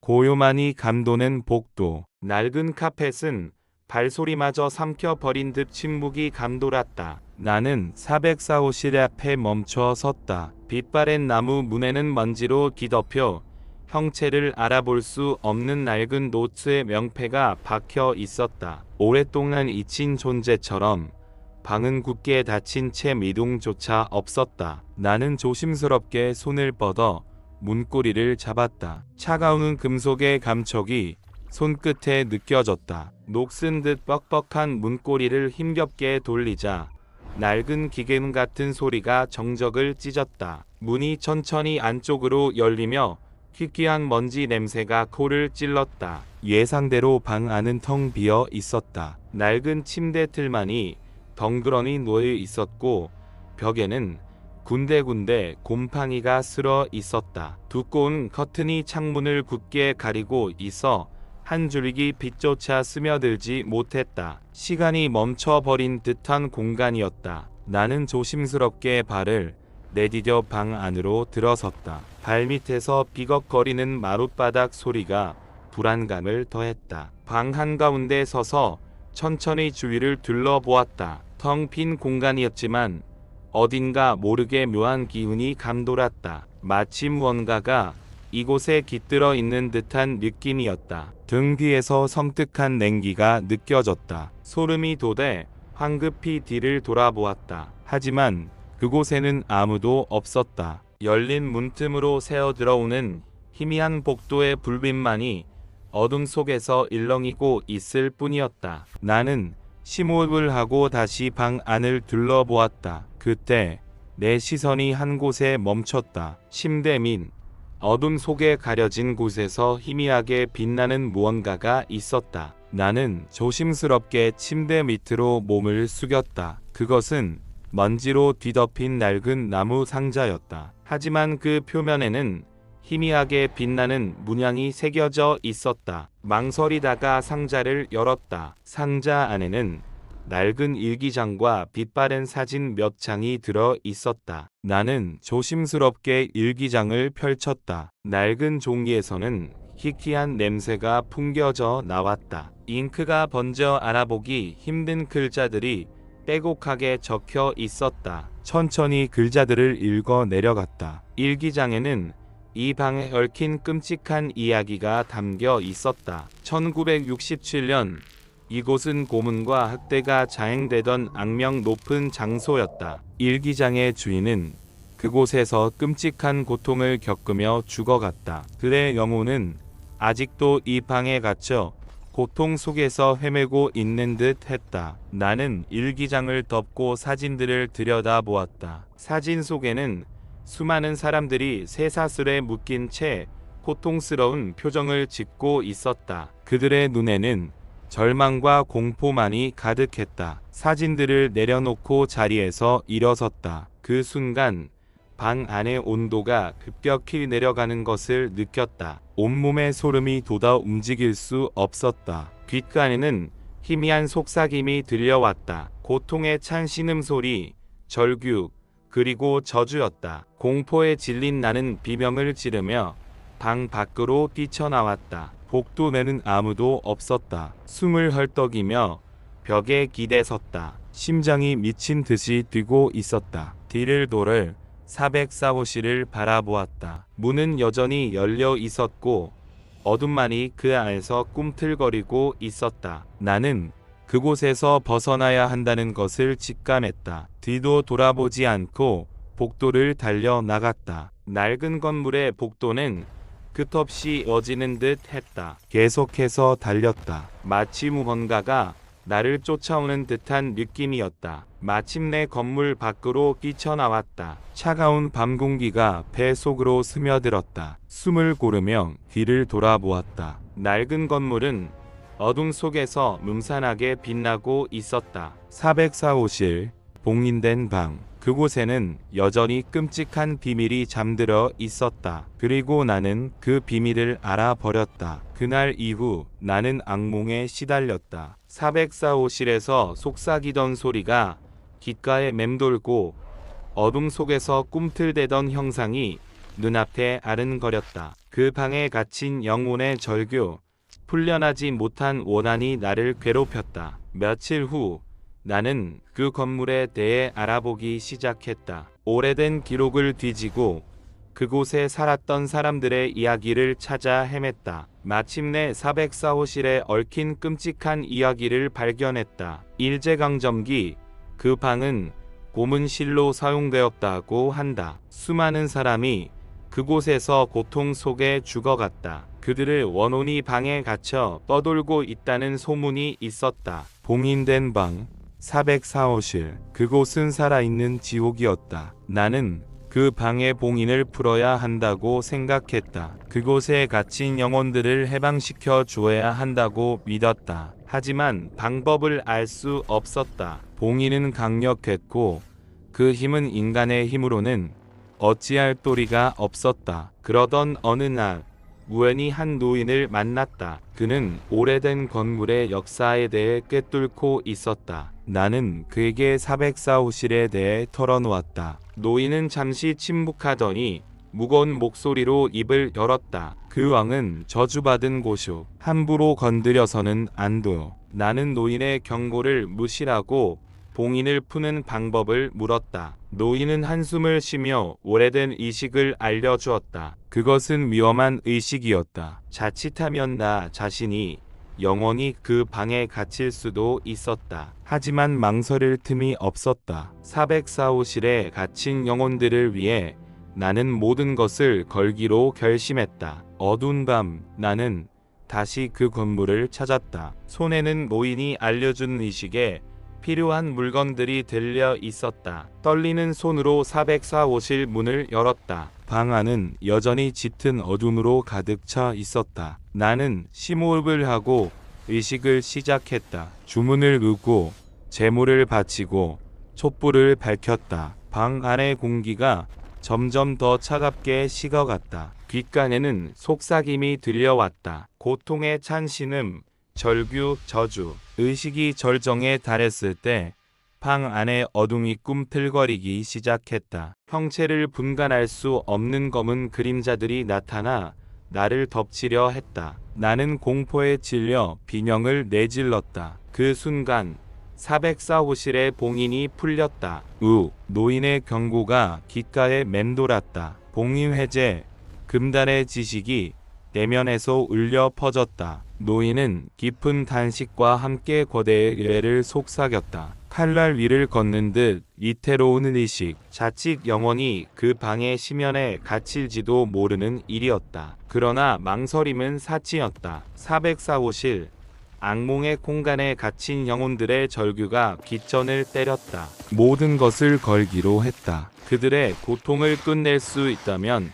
고요만이 감도는 복도. 낡은 카펫은 발소리마저 삼켜버린 듯 침묵이 감돌았다. 나는 404호실 앞에 멈춰 섰다. 빛바랜 나무 문에는 먼지로 뒤덮여 형체를 알아볼 수 없는 낡은 노트의 명패가 박혀 있었다. 오랫동안 잊힌 존재처럼 방은 굳게 닫힌 채 미동조차 없었다. 나는 조심스럽게 손을 뻗어 문고리를 잡았다. 차가운 금속의 감촉이 손끝에 느껴졌다. 녹슨 듯 뻑뻑한 문고리를 힘겹게 돌리자 낡은 기계음 같은 소리가 정적을 찢었다. 문이 천천히 안쪽으로 열리며 희귀한 먼지 냄새가 코를 찔렀다. 예상대로 방 안은 텅 비어 있었다. 낡은 침대 틀만이 덩그러니 누워 있었고 벽에는 군데군데 곰팡이가 쓸어 있었다. 두꺼운 커튼이 창문을 굳게 가리고 있어 한 줄기 빛조차 스며들지 못했다. 시간이 멈춰버린 듯한 공간이었다. 나는 조심스럽게 발을 내디뎌 방 안으로 들어섰다. 발밑에서 삐걱거리는 마룻바닥 소리가 불안감을 더했다. 방 한가운데 서서 천천히 주위를 둘러보았다. 텅 빈 공간이었지만 어딘가 모르게 묘한 기운이 감돌았다. 마치 무언가가 이곳에 깃들어 있는 듯한 느낌이었다. 등 뒤에서 섬뜩한 냉기가 느껴졌다. 소름이 돋아 황급히 뒤를 돌아보았다. 하지만 그곳에는 아무도 없었다. 열린 문틈으로 새어 들어오는 희미한 복도의 불빛만이 어둠 속에서 일렁이고 있을 뿐이었다. 나는 심호흡을 하고 다시 방 안을 둘러보았다. 그때 내 시선이 한 곳에 멈췄다. 침대 및 어둠 속에 가려진 곳에서 희미하게 빛나는 무언가가 있었다. 나는 조심스럽게 침대 밑으로 몸을 숙였다. 그것은 먼지로 뒤덮인 낡은 나무 상자였다. 하지만 그 표면에는 희미하게 빛나는 문양이 새겨져 있었다. 망설이다가 상자를 열었다. 상자 안에는 낡은 일기장과 빛바랜 사진 몇 장이 들어 있었다. 나는 조심스럽게 일기장을 펼쳤다. 낡은 종이에서는 희귀한 냄새가 풍겨져 나왔다. 잉크가 번져 알아보기 힘든 글자들이 빼곡하게 적혀 있었다. 천천히 글자들을 읽어 내려갔다. 일기장에는 이 방에 얽힌 끔찍한 이야기가 담겨 있었다. 1967년 이곳은 고문과 학대가 자행되던 악명 높은 장소였다. 일기장의 주인은 그곳에서 끔찍한 고통을 겪으며 죽어갔다. 그의 영혼은 아직도 이 방에 갇혀 고통 속에서 헤매고 있는 듯 했다. 나는 일기장을 덮고 사진들을 들여다보았다. 사진 속에는 수많은 사람들이 쇠사슬에 묶인 채 고통스러운 표정을 짓고 있었다. 그들의 눈에는 절망과 공포만이 가득했다. 사진들을 내려놓고 자리에서 일어섰다. 그 순간 방 안의 온도가 급격히 내려가는 것을 느꼈다. 온몸에 소름이 돋아 움직일 수 없었다. 귓간에는 희미한 속삭임이 들려왔다. 고통에 찬 신음소리, 절규, 그리고 저주였다. 공포에 질린 나는 비명을 지르며 방 밖으로 뛰쳐나왔다. 복도 내는 아무도 없었다. 숨을 헐떡이며 벽에 기대섰다. 심장이 미친 듯이 뛰고 있었다. 뒤를 돌을 404호실을 바라보았다. 문은 여전히 열려 있었고 어둠만이 그 안에서 꿈틀거리고 있었다. 나는 그곳에서 벗어나야 한다는 것을 직감했다. 뒤도 돌아보지 않고 복도를 달려 나갔다. 낡은 건물의 복도는 끝없이 이어지는 듯 했다. 계속해서 달렸다. 마치 무언가가 나를 쫓아오는 듯한 느낌이었다. 마침내 건물 밖으로 뛰쳐나왔다. 차가운 밤 공기가 배 속으로 스며들었다. 숨을 고르며 뒤를 돌아보았다. 낡은 건물은 어둠 속에서 음산하게 빛나고 있었다. 404호실, 봉인된 방. 그곳에는 여전히 끔찍한 비밀이 잠들어 있었다. 그리고 나는 그 비밀을 알아버렸다. 그날 이후 나는 악몽에 시달렸다. 404호실에서 속삭이던 소리가 귓가에 맴돌고 어둠 속에서 꿈틀대던 형상이 눈앞에 아른거렸다. 그 방에 갇힌 영혼의 절규, 풀려나지 못한 원한이 나를 괴롭혔다. 며칠 후 나는 그 건물에 대해 알아보기 시작했다. 오래된 기록을 뒤지고 그곳에 살았던 사람들의 이야기를 찾아 헤맸다. 마침내 404호실에 얽힌 끔찍한 이야기를 발견했다. 일제강점기 그 방은 고문실로 사용되었다고 한다. 수많은 사람이 그곳에서 고통 속에 죽어갔다. 그들을 원혼이 방에 갇혀 떠돌고 있다는 소문이 있었다. 봉인된 방 404호실. 그곳은 살아있는 지옥이었다. 나는 그 방의 봉인을 풀어야 한다고 생각했다. 그곳에 갇힌 영혼들을 해방시켜 주어야 한다고 믿었다. 하지만 방법을 알 수 없었다. 봉인은 강력했고 그 힘은 인간의 힘으로는 어찌할 도리가 없었다. 그러던 어느 날 우연히 한 노인을 만났다. 그는 오래된 건물의 역사에 대해 꿰뚫고 있었다. 나는 그에게 404호실에 대해 털어놓았다. 노인은 잠시 침묵하더니 무거운 목소리로 입을 열었다. 그 왕은 저주받은 곳이오. 함부로 건드려서는 안 돼요. 나는 노인의 경고를 무시하고 봉인을 푸는 방법을 물었다. 노인은 한숨을 쉬며 오래된 의식을 알려주었다. 그것은 위험한 의식이었다. 자칫하면 나 자신이 영원히 그 방에 갇힐 수도 있었다. 하지만 망설일 틈이 없었다. 404호실에 갇힌 영혼들을 위해 나는 모든 것을 걸기로 결심했다. 어두운 밤 나는 다시 그 건물을 찾았다. 손에는 노인이 알려준 의식에 필요한 물건들이 들려 있었다. 떨리는 손으로 404호실 문을 열었다. 방 안은 여전히 짙은 어둠으로 가득 차 있었다. 나는 심호흡을 하고 의식을 시작했다. 주문을 긋고 제물을 바치고 촛불을 밝혔다. 방 안의 공기가 점점 더 차갑게 식어갔다. 귓간에는 속삭임이 들려왔다. 고통에 찬 신음, 절규, 저주. 의식이 절정에 달했을 때 방 안의 어둠이 꿈틀거리기 시작했다. 형체를 분간할 수 없는 검은 그림자들이 나타나 나를 덮치려 했다. 나는 공포에 질려 비명을 내질렀다. 그 순간 404호실의 봉인이 풀렸다. 노인의 경고가 귓가에 맴돌았다. 봉인 해제, 금단의 지식이 내면에서 울려 퍼졌다. 노인은 깊은 단식과 함께 거대의 뇌를 속삭였다. 칼날 위를 걷는 듯 위태로운 의식. 자칫 영원히 그 방의 심연에 갇힐지도 모르는 일이었다. 그러나 망설임은 사치였다. 404호실. 악몽의 공간에 갇힌 영혼들의 절규가 귓전을 때렸다. 모든 것을 걸기로 했다. 그들의 고통을 끝낼 수 있다면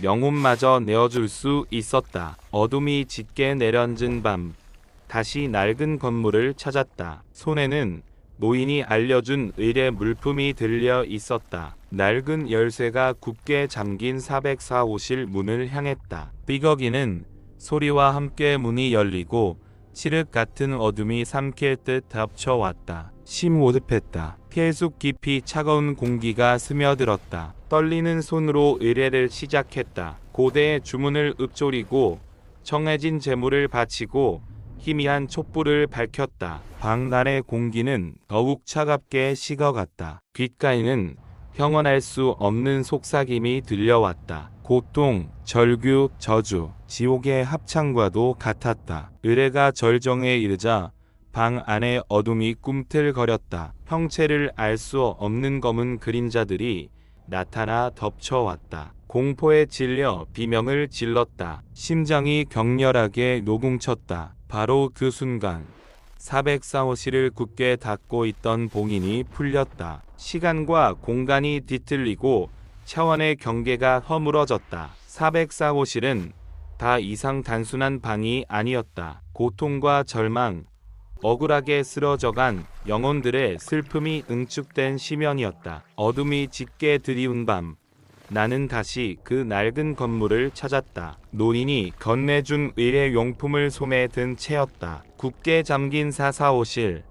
영혼마저 내어줄 수 있었다. 어둠이 짙게 내려앉은 밤, 다시 낡은 건물을 찾았다. 손에는 노인이 알려준 의뢰 물품이 들려 있었다. 낡은 열쇠가 굳게 잠긴 404호실 문을 향했다. 삐걱이는 소리와 함께 문이 열리고 칠흑 같은 어둠이 삼킬 듯 덮쳐왔다. 심호흡했다. 폐속 깊이 차가운 공기가 스며들었다. 떨리는 손으로 의뢰를 시작했다. 고대의 주문을 읊조리고 정해진 제물을 바치고 희미한 촛불을 밝혔다. 방 안의 공기는 더욱 차갑게 식어갔다. 귓가에는 형언할 수 없는 속삭임이 들려왔다. 고통, 절규, 저주, 지옥의 합창과도 같았다. 의뢰가 절정에 이르자 방 안의 어둠이 꿈틀거렸다. 형체를 알 수 없는 검은 그림자들이 나타나 덮쳐왔다. 공포에 질려 비명을 질렀다. 심장이 격렬하게 노궁쳤다. 바로 그 순간 404호실을 굳게 닫고 있던 봉인이 풀렸다. 시간과 공간이 뒤틀리고 차원의 경계가 허물어졌다. 404호실은 다 이상 단순한 방이 아니었다. 고통과 절망, 억울하게 쓰러져간 영혼들의 슬픔이 응축된 심연이었다. 어둠이 짙게 드리운 밤, 나는 다시 그 낡은 건물을 찾았다. 노인이 건네준 의뢰 용품을 손에 든 채였다. 굳게 잠긴 404호실,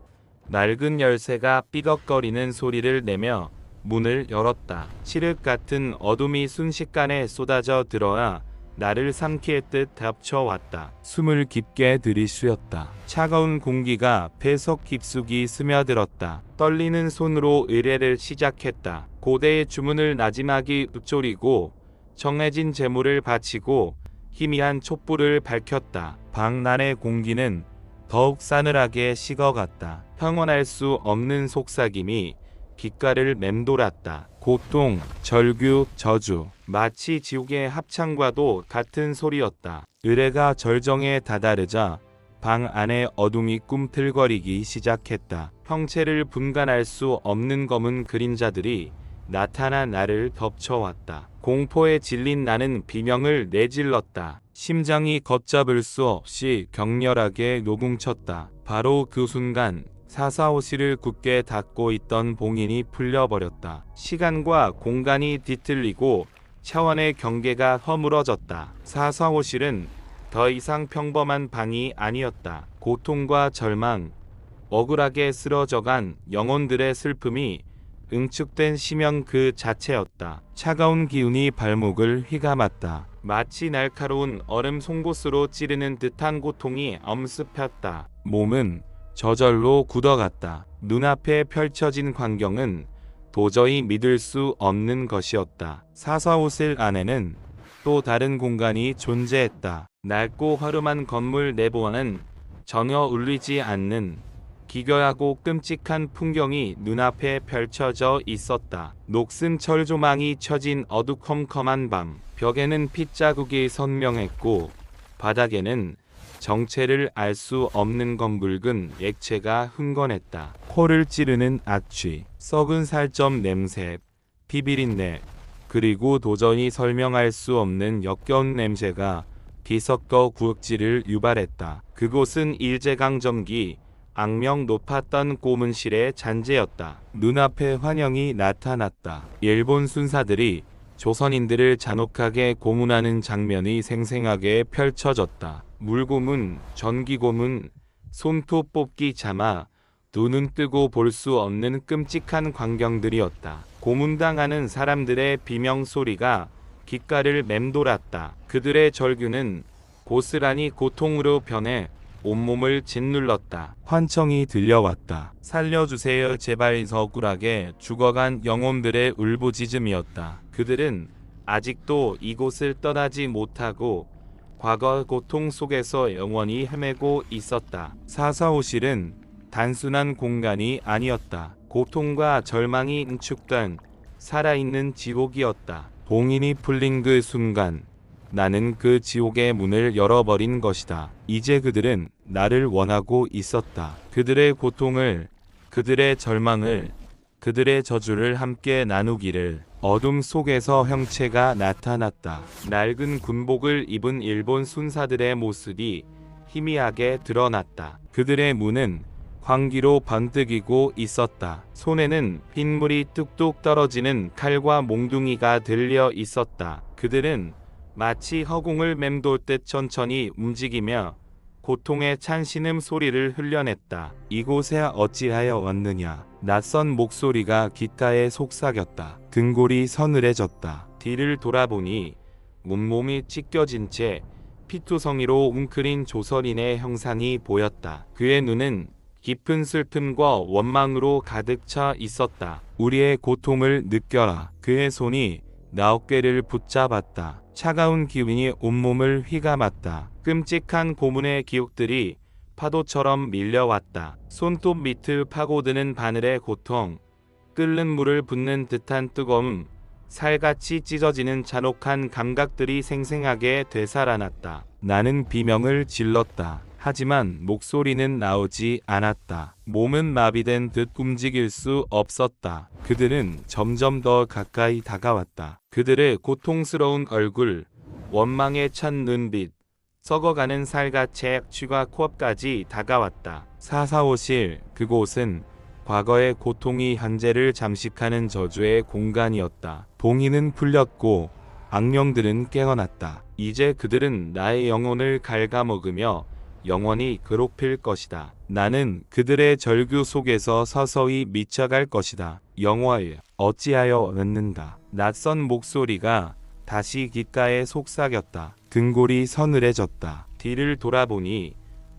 낡은 열쇠가 삐걱거리는 소리를 내며 문을 열었다. 칠흑 같은 어둠이 순식간에 쏟아져 들어와 나를 삼키듯 덮쳐왔다. 숨을 깊게 들이쉬었다. 차가운 공기가 폐석 깊숙이 스며들었다. 떨리는 손으로 의례를 시작했다. 고대의 주문을 나지막이 읊조리고 정해진 제물을 바치고 희미한 촛불을 밝혔다. 방난의 공기는 더욱 싸늘하게 식어갔다. 평온할 수 없는 속삭임이 귓가를 맴돌았다. 고통, 절규, 저주, 마치 지옥의 합창과도 같은 소리였다. 의뢰가 절정에 다다르자 방 안의 어둠이 꿈틀거리기 시작했다. 형체를 분간할 수 없는 검은 그림자들이 나타나 나를 덮쳐왔다. 공포에 질린 나는 비명을 내질렀다. 심장이 걷잡을 수 없이 격렬하게 노궁쳤다. 바로 그 순간 사사오시를 굳게 닫고 있던 봉인이 풀려버렸다. 시간과 공간이 뒤틀리고 차원의 경계가 허물어졌다. 사사오실은 더 이상 평범한 방이 아니었다. 고통과 절망, 억울하게 쓰러져간 영혼들의 슬픔이 응축된 심연 그 자체였다. 차가운 기운이 발목을 휘감았다. 마치 날카로운 얼음 송곳으로 찌르는 듯한 고통이 엄습했다. 몸은 저절로 굳어갔다. 눈앞에 펼쳐진 광경은 도저히 믿을 수 없는 것이었다. 사사오실 안에는 또 다른 공간이 존재했다. 낡고 허름한 건물 내부와는 전혀 울리지 않는 기괴하고 끔찍한 풍경이 눈앞에 펼쳐져 있었다. 녹슨 철조망이 쳐진 어두컴컴한 밤, 벽에는 핏자국이 선명했고 바닥에는 정체를 알 수 없는 검붉은 액체가 흥건했다. 코를 찌르는 악취, 썩은 살점 냄새, 피비린내, 그리고 도저히 설명할 수 없는 역겨운 냄새가 뒤섞여 구역질을 유발했다. 그곳은 일제강점기 악명 높았던 고문실의 잔재였다. 눈앞에 환영이 나타났다. 일본 순사들이 조선인들을 잔혹하게 고문하는 장면이 생생하게 펼쳐졌다. 물고문, 전기고문, 손톱 뽑기 자마, 눈은 뜨고 볼 수 없는 끔찍한 광경들이었다. 고문당하는 사람들의 비명소리가 귓가를 맴돌았다. 그들의 절규는 고스란히 고통으로 변해 온몸을 짓눌렀다. 환청이 들려왔다. 살려주세요 제발. 억울하게 죽어간 영혼들의 울부짖음이었다. 그들은 아직도 이곳을 떠나지 못하고 과거 고통 속에서 영원히 헤매고 있었다. 사사오실은 단순한 공간이 아니었다. 고통과 절망이 응축된 살아있는 지옥이었다. 봉인이 풀린 그 순간 나는 그 지옥의 문을 열어버린 것이다. 이제 그들은 나를 원하고 있었다. 그들의 고통을, 그들의 절망을, 그들의 저주를 함께 나누기를. 어둠 속에서 형체가 나타났다. 낡은 군복을 입은 일본 순사들의 모습이 희미하게 드러났다. 그들의 문은 광기로 번뜩이고 있었다. 손에는 핏물이 뚝뚝 떨어지는 칼과 몽둥이가 들려 있었다. 그들은 마치 허공을 맴돌듯 천천히 움직이며 고통의 찬 신음 소리를 흘려냈다. 이곳에 어찌하여 왔느냐. 낯선 목소리가 귓가에 속삭였다. 등골이 서늘해졌다. 뒤를 돌아보니 온몸이 찢겨진 채 피투성이로 웅크린 조선인의 형상이 보였다. 그의 눈은 깊은 슬픔과 원망으로 가득 차 있었다. 우리의 고통을 느껴라. 그의 손이 나 어깨를 붙잡았다. 차가운 기운이 온몸을 휘감았다. 끔찍한 고문의 기억들이 파도처럼 밀려왔다. 손톱 밑을 파고드는 바늘의 고통, 끓는 물을 붓는 듯한 뜨거움, 살같이 찢어지는 잔혹한 감각들이 생생하게 되살아났다. 나는 비명을 질렀다. 하지만 목소리는 나오지 않았다. 몸은 마비된 듯 움직일 수 없었다. 그들은 점점 더 가까이 다가왔다. 그들의 고통스러운 얼굴, 원망에 찬 눈빛, 썩어가는 살갗의 악취가 코앞까지 다가왔다. 사사오실, 그곳은 과거의 고통이 현재를 잠식하는 저주의 공간이었다. 봉인은 풀렸고 악령들은 깨어났다. 이제 그들은 나의 영혼을 갉아먹으며 영원히 괴롭힐 것이다. 나는 그들의 절규 속에서 서서히 미쳐갈 것이다. 영화에 어찌하여 얻는다. 낯선 목소리가 다시 귓가에 속삭였다. 등골이 서늘해졌다. 뒤를 돌아보니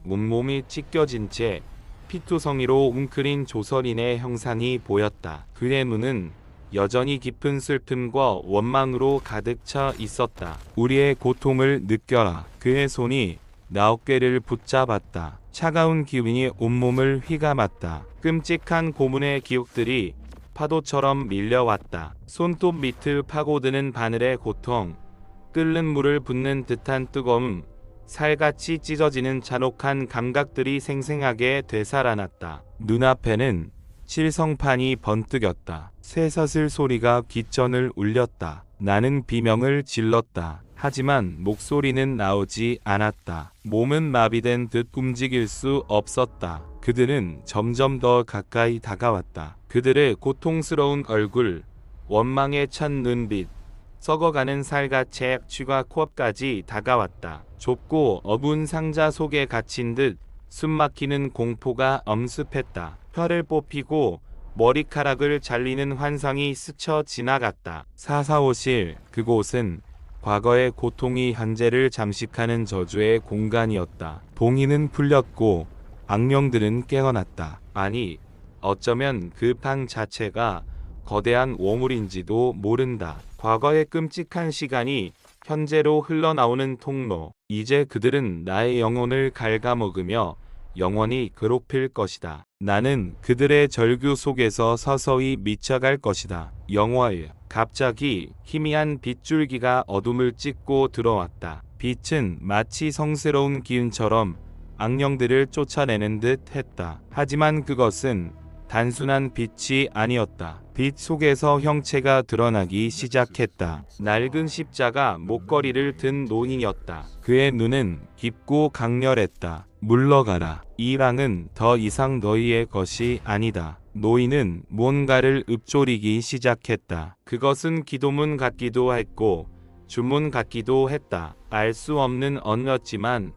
온몸이 찢겨진 채 피투성이로 웅크린 조선인의 형상이 보였다. 그의 눈은 여전히 깊은 슬픔과 원망으로 가득 차 있었다. 우리의 고통을 느껴라. 그의 손이 나 어깨를 붙잡았다. 차가운 기운이 온몸을 휘감았다. 끔찍한 고문의 기억들이 파도처럼 밀려왔다. 손톱 밑을 파고드는 바늘의 고통, 끓는 물을 붓는 듯한 뜨거움, 살같이 찢어지는 잔혹한 감각들이 생생하게 되살아났다. 눈앞에는 칠성판이 번뜩였다. 쇠사슬 소리가 귓전을 울렸다. 나는 비명을 질렀다. 하지만 목소리는 나오지 않았다. 몸은 마비된 듯 움직일 수 없었다. 그들은 점점 더 가까이 다가왔다. 그들의 고통스러운 얼굴, 원망에 찬 눈빛, 썩어가는 살갗의 쥐가 코앞까지 다가왔다. 좁고 어두운 상자 속에 갇힌 듯 숨막히는 공포가 엄습했다. 혀를 뽑히고 머리카락을 잘리는 환상이 스쳐 지나갔다. 445실, 그곳은 과거의 고통이 현재를 잠식하는 저주의 공간이었다. 봉인은 풀렸고 악령들은 깨어났다. 아니, 어쩌면 그 방 자체가 거대한 오물인지도 모른다. 과거의 끔찍한 시간이 현재로 흘러나오는 통로. 이제 그들은 나의 영혼을 갉아먹으며 영원히 괴롭힐 것이다. 나는 그들의 절규 속에서 서서히 미쳐갈 것이다. 영화에 갑자기 희미한 빗줄기가 어둠을 찢고 들어왔다. 빛은 마치 성스러운 기운처럼 악령들을 쫓아내는 듯 했다. 하지만 그것은 단순한 빛이 아니었다. 빛 속에서 형체가 드러나기 시작했다. 낡은 십자가 목걸이를 든 노인이었다. 그의 눈은 깊고 강렬했다. 물러가라. 이 방은 더 이상 너희의 것이 아니다. 노인은 무언가를 읊조리기 시작했다. 그것은 기도문 같기도 했고 주문 같기도 했다. 알 수 없는 언어였지만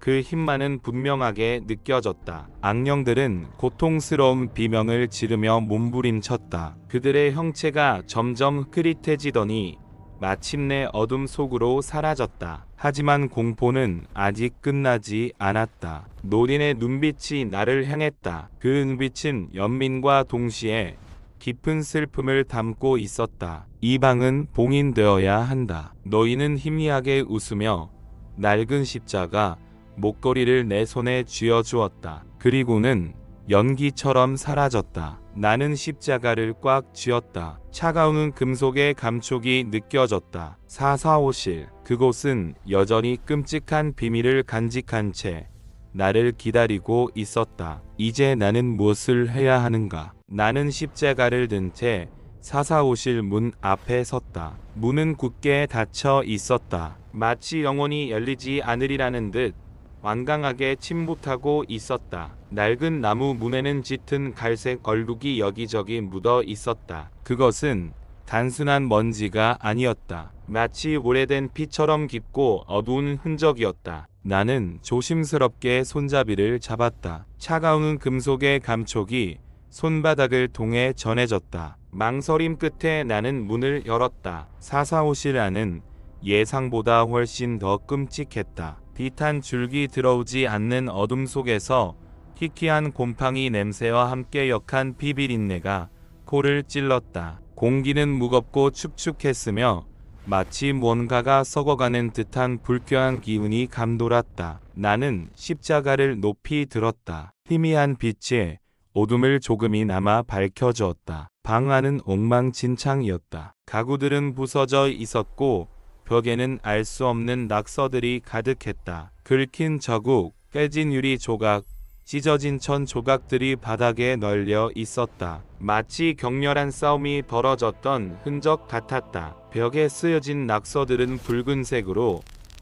그 힘만은 분명하게 느껴졌다. 악령들은 고통스러운 비명을 지르며 몸부림쳤다. 그들의 형체가 점점 흐릿해지더니 마침내 어둠 속으로 사라졌다. 하지만 공포는 아직 끝나지 않았다. 노인의 눈빛이 나를 향했다. 그 눈빛은 연민과 동시에 깊은 슬픔을 담고 있었다. 이 방은 봉인되어야 한다. 노인은 희미하게 웃으며 낡은 십자가 목걸이를 내 손에 쥐어주었다. 그리고는 연기처럼 사라졌다. 나는 십자가를 꽉 쥐었다. 차가운 금속의 감촉이 느껴졌다. 445실, 그곳은 여전히 끔찍한 비밀을 간직한 채 나를 기다리고 있었다. 이제 나는 무엇을 해야 하는가? 나는 십자가를 든 채 445실 문 앞에 섰다. 문은 굳게 닫혀 있었다. 마치 영원히 열리지 않으리라는 듯 완강하게 침묵하고 있었다. 낡은 나무 문에는 짙은 갈색 얼룩이 여기저기 묻어 있었다. 그것은 단순한 먼지가 아니었다. 마치 오래된 피처럼 깊고 어두운 흔적이었다. 나는 조심스럽게 손잡이를 잡았다. 차가운 금속의 감촉이 손바닥을 통해 전해졌다. 망설임 끝에 나는 문을 열었다. 445실 안은 예상보다 훨씬 더 끔찍했다. 빛 한 줄기 들어오지 않는 어둠 속에서 희귀한 곰팡이 냄새와 함께 역한 비비린내가 코를 찔렀다. 공기는 무겁고 축축했으며 마치 뭔가가 썩어가는 듯한 불쾌한 기운이 감돌았다. 나는 십자가를 높이 들었다. 희미한 빛이 어둠을 조금이나마 밝혀주었다. 방 안은 엉망진창이었다. 가구들은 부서져 있었고 벽에는 알 수 없는 낙서들이 가득했다. 긁힌 자국, 깨진 유리 조각, 찢어진 천 조각들이 바닥에 널려 있었다. 마치 격렬한 싸움이 벌어졌던 흔적 같았다. 벽에 쓰여진 낙서들은 붉은색으로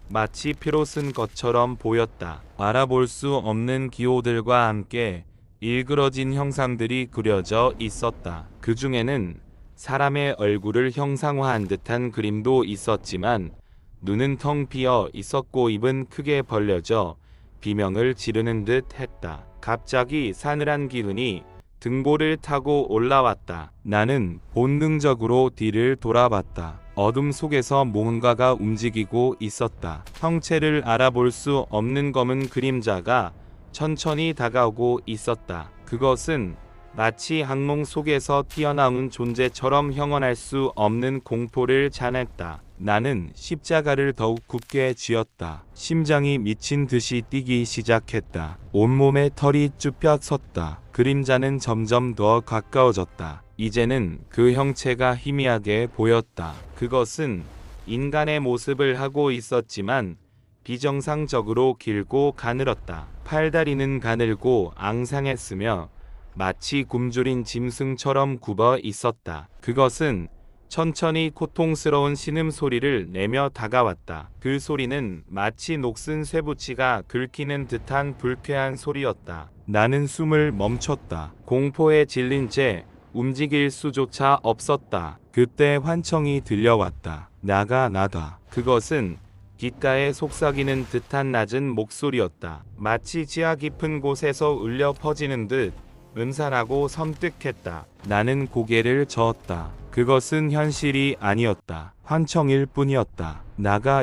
마치 피로 쓴 것처럼 보였다. 알아볼 수 없는 기호들과 함께 일그러진 형상들이 그려져 있었다. 그 중에는 사람의 얼굴을 형상화한 듯한 그림도 있었지만 눈은 텅 비어 있었고 입은 크게 벌려져 비명을 지르는 듯 했다. 갑자기 싸늘한 기운이 등골을 타고 올라왔다. 나는 본능적으로 뒤를 돌아봤다. 어둠 속에서 뭔가가 움직이고 있었다. 형체를 알아볼 수 없는 검은 그림자가 천천히 다가오고 있었다. 그것은 마치 악몽 속에서 튀어나온 존재처럼 형언할 수 없는 공포를 자냈다. 나는 십자가를 더욱 굳게 쥐었다. 심장이 미친 듯이 뛰기 시작했다. 온몸에 털이 쭈뼛 섰다. 그림자는 점점 더 가까워졌다. 이제는 그 형체가 희미하게 보였다. 그것은 인간의 모습을 하고 있었지만 비정상적으로 길고 가늘었다. 팔다리는 가늘고 앙상했으며 마치 굶주린 짐승처럼 굽어 있었다. 그것은 천천히 고통스러운 신음소리를 내며 다가왔다. 그 소리는 마치 녹슨 쇠붙이가 긁히는 듯한 불쾌한 소리였다. 나는 숨을 멈췄다. 공포에 질린 채 움직일 수조차 없었다. 그때 환청이 들려왔다. 나가. 그것은 귓가에 속삭이는 듯한 낮은 목소리였다. 마치 지하 깊은 곳에서 울려 퍼지는 듯 음산하고 섬뜩했다. 나는 고개를 저었다. 그것은 현실이 아니었다. 환청일 뿐이었다.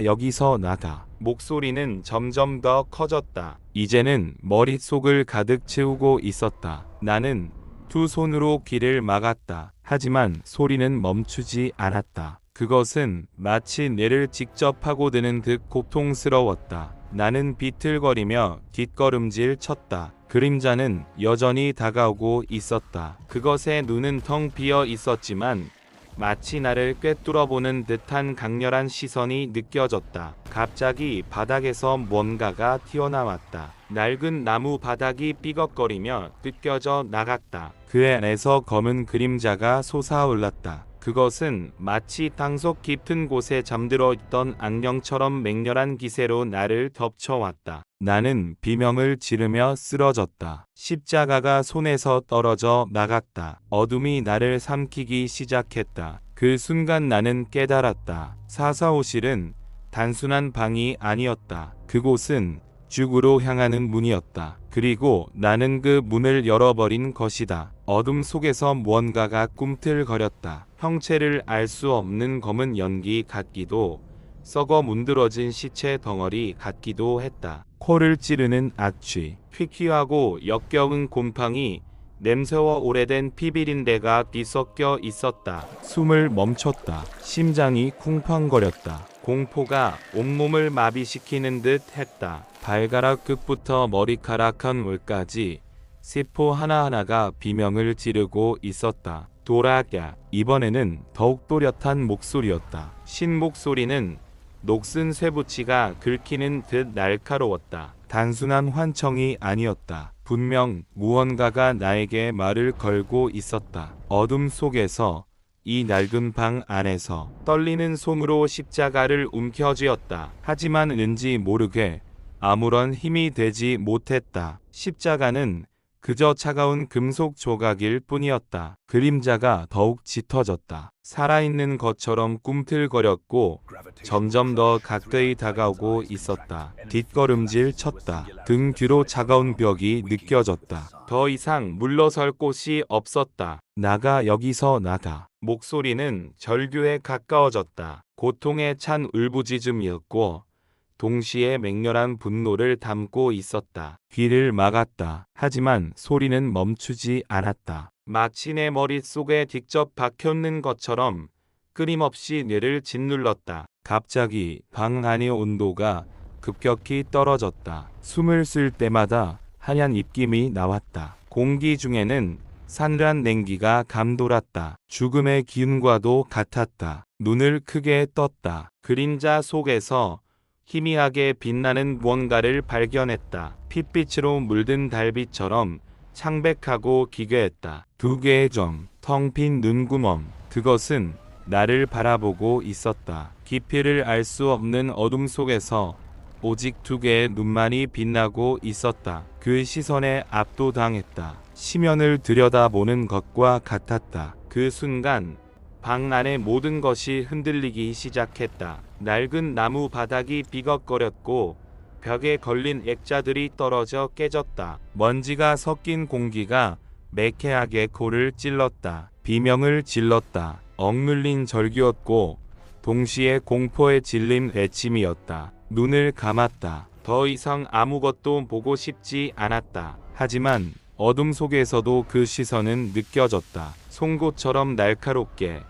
여기서 나가. 목소리는 점점 더 커졌다. 이제는 머릿속을 가득 채우고 있었다. 나는 두 손으로 귀를 막았다. 하지만 소리는 멈추지 않았다. 그것은 마치 뇌를 직접 파고드는 듯 고통스러웠다. 나는 비틀거리며 뒷걸음질 쳤다. 그림자는 여전히 다가오고 있었다. 그것의 눈은 텅 비어 있었지만 마치 나를 꿰뚫어보는 듯한 강렬한 시선이 느껴졌다. 갑자기 바닥에서 뭔가가 튀어나왔다. 낡은 나무 바닥이 삐걱거리며 뜯겨져 나갔다. 그 안에서 검은 그림자가 솟아올랐다. 그것은 마치 땅속 깊은 곳에 잠들어 있던 악령처럼 맹렬한 기세로 나를 덮쳐왔다. 나는 비명을 지르며 쓰러졌다. 십자가가 손에서 떨어져 나갔다. 어둠이 나를 삼키기 시작했다. 그 순간 나는 깨달았다. 사사오실은 단순한 방이 아니었다. 그곳은 죽으로 향하는 문이었다. 그리고 나는 그 문을 열어버린 것이다. 어둠 속에서 무언가가 꿈틀거렸다. 형체를 알 수 없는 검은 연기 같기도 썩어 문드러진 시체 덩어리 같기도 했다. 코를 찌르는 악취, 퀴퀴하고 역겨운 곰팡이, 냄새와 오래된 피비린내가 뒤섞여 있었다. 숨을 멈췄다. 심장이 쿵쾅거렸다. 공포가 온몸을 마비시키는 듯 했다. 발가락 끝부터 머리카락 한 올까지 세포 하나하나가 비명을 지르고 있었다. 도라야. 이번에는 더욱 또렷한 목소리였다. 신목소리는 녹슨 쇠붙이가 긁히는 듯 날카로웠다. 단순한 환청이 아니었다. 분명 무언가가 나에게 말을 걸고 있었다. 어둠 속에서, 이 낡은 방 안에서 떨리는 손으로 십자가를 움켜쥐었다. 하지만 왠지 모르게 아무런 힘이 되지 못했다. 십자가는 그저 차가운 금속 조각일 뿐이었다. 그림자가 더욱 짙어졌다. 살아있는 것처럼 꿈틀거렸고 점점 더 가까이 다가오고 있었다. 뒷걸음질 쳤다. 등 뒤로 차가운 벽이 느껴졌다. 더 이상 물러설 곳이 없었다. 여기서 나가. 목소리는 절규에 가까워졌다. 고통에 찬 울부짖음이었고 동시에 맹렬한 분노를 담고 있었다. 귀를 막았다. 하지만 소리는 멈추지 않았다. 마치 내 머릿속에 직접 박혀있는 것처럼 끊임없이 뇌를 짓눌렀다. 갑자기 방 안의 온도가 급격히 떨어졌다. 숨을 쉴 때마다 하얀 입김이 나왔다. 공기 중에는 산란 냉기가 감돌았다. 죽음의 기운과도 같았다. 눈을 크게 떴다. 그림자 속에서 희미하게 빛나는 무언가를 발견했다. 핏빛으로 물든 달빛처럼 창백하고 기괴했다. 두 개의 점, 텅 빈 눈구멍. 그것은 나를 바라보고 있었다. 깊이를 알 수 없는 어둠 속에서 오직 두 개의 눈만이 빛나고 있었다. 그 시선에 압도당했다. 시면을 들여다보는 것과 같았다. 그 순간 방 안의 모든 것이 흔들리기 시작했다. 낡은 나무 바닥이 비걱거렸고 벽에 걸린 액자들이 떨어져 깨졌다. 먼지가 섞인 공기가 매캐하게 코를 찔렀다. 비명을 질렀다. 억눌린 절규였고 동시에 공포에 질린 외침이었다. 눈을 감았다. 더 이상 아무것도 보고 싶지 않았다. 하지만 어둠 속에서도 그 시선은 느껴졌다. 송곳처럼 날카롭게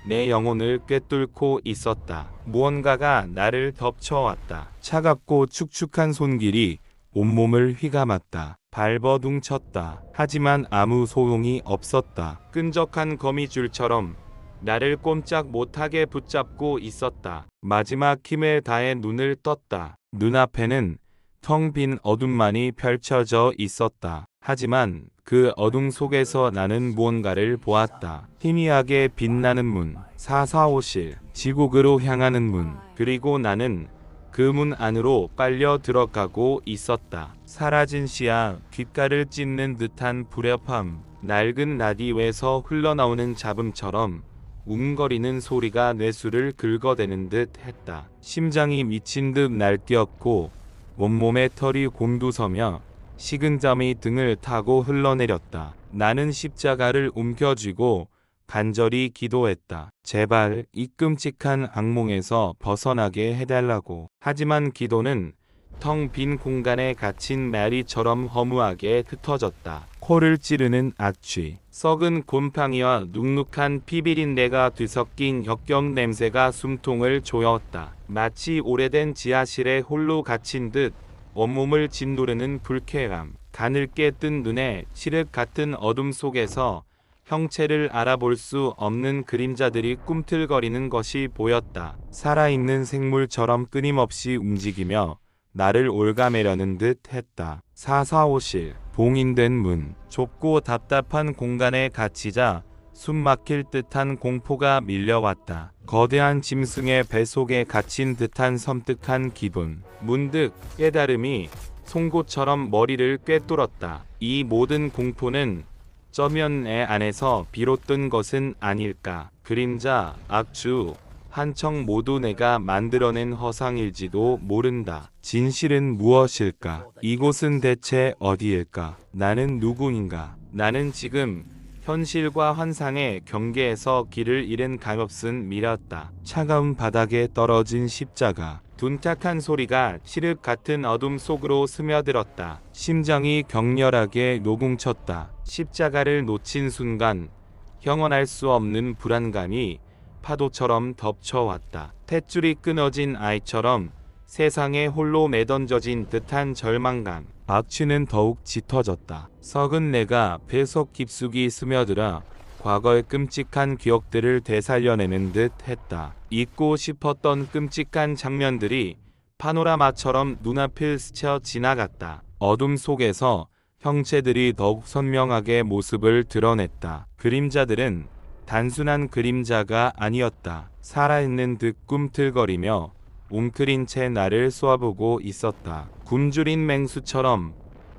내 영혼을 꿰뚫고 있었다. 무언가가 나를 덮쳐왔다. 차갑고 축축한 손길이 온몸을 휘감았다. 발버둥 쳤다. 하지만 아무 소용이 없었다. 끈적한 거미줄처럼 나를 꼼짝 못하게 붙잡고 있었다. 마지막 힘을 다해 눈을 떴다. 눈앞에는 텅 빈 어둠만이 펼쳐져 있었다. 하지만 그 어둠 속에서 나는 무언가를 보았다. 희미하게 빛나는 문, 445실, 지옥으로 향하는 문. 그리고 나는 그 문 안으로 빨려 들어가고 있었다. 사라진 시야, 귓가를 찢는 듯한 불협함, 낡은 라디오에서 흘러나오는 잡음처럼 웅거리는 소리가 뇌수를 긁어대는 듯 했다. 심장이 미친 듯 날뛰었고 온몸에 털이 곤두서며 식은 땀이 등을 타고 흘러내렸다. 나는 십자가를 움켜쥐고 간절히 기도했다. 제발 이 끔찍한 악몽에서 벗어나게 해달라고. 하지만 기도는 텅 빈 공간에 갇힌 메리처럼 허무하게 흩어졌다. 코를 찌르는 악취, 썩은 곰팡이와 눅눅한 피비린내가 뒤섞인 역경 냄새가 숨통을 조였다. 마치 오래된 지하실에 홀로 갇힌 듯 온몸을 짓누르는 불쾌감, 가늘게 뜬 눈에 칠흑 같은 어둠 속에서 형체를 알아볼 수 없는 그림자들이 꿈틀거리는 것이 보였다. 살아있는 생물처럼 끊임없이 움직이며 나를 올가매려는 듯 했다. 445실, 봉인된 문, 좁고 답답한 공간에 갇히자 숨 막힐 듯한 공포가 밀려왔다. 거대한 짐승의 뱃속에 갇힌 듯한 섬뜩한 기분. 문득 깨달음이 송곳처럼 머리를 꿰뚫었다. 이 모든 공포는 저면 내 안에서 비롯된 것은 아닐까. 그림자, 악주, 한청 모두 내가 만들어낸 허상일지도 모른다. 진실은 무엇일까? 이곳은 대체 어디일까? 나는 누구인가? 나는 지금 현실과 환상의 경계에서 길을 잃은 가엾은 미렸다. 차가운 바닥에 떨어진 십자가. 둔탁한 소리가 칠흑 같은 어둠 속으로 스며들었다. 심장이 격렬하게 노궁쳤다. 십자가를 놓친 순간 형언할 수 없는 불안감이 파도처럼 덮쳐왔다. 탯줄이 끊어진 아이처럼 세상에 홀로 매던져진 듯한 절망감. 악취는 더욱 짙어졌다. 썩은 내가 배속 깊숙이 스며들어 과거의 끔찍한 기억들을 되살려내는 듯 했다. 잊고 싶었던 끔찍한 장면들이 파노라마처럼 눈앞을 스쳐 지나갔다. 어둠 속에서 형체들이 더욱 선명하게 모습을 드러냈다. 그림자들은 단순한 그림자가 아니었다. 살아있는 듯 꿈틀거리며 웅크린 채 나를 쏘아보고 있었다. 굶주린 맹수처럼,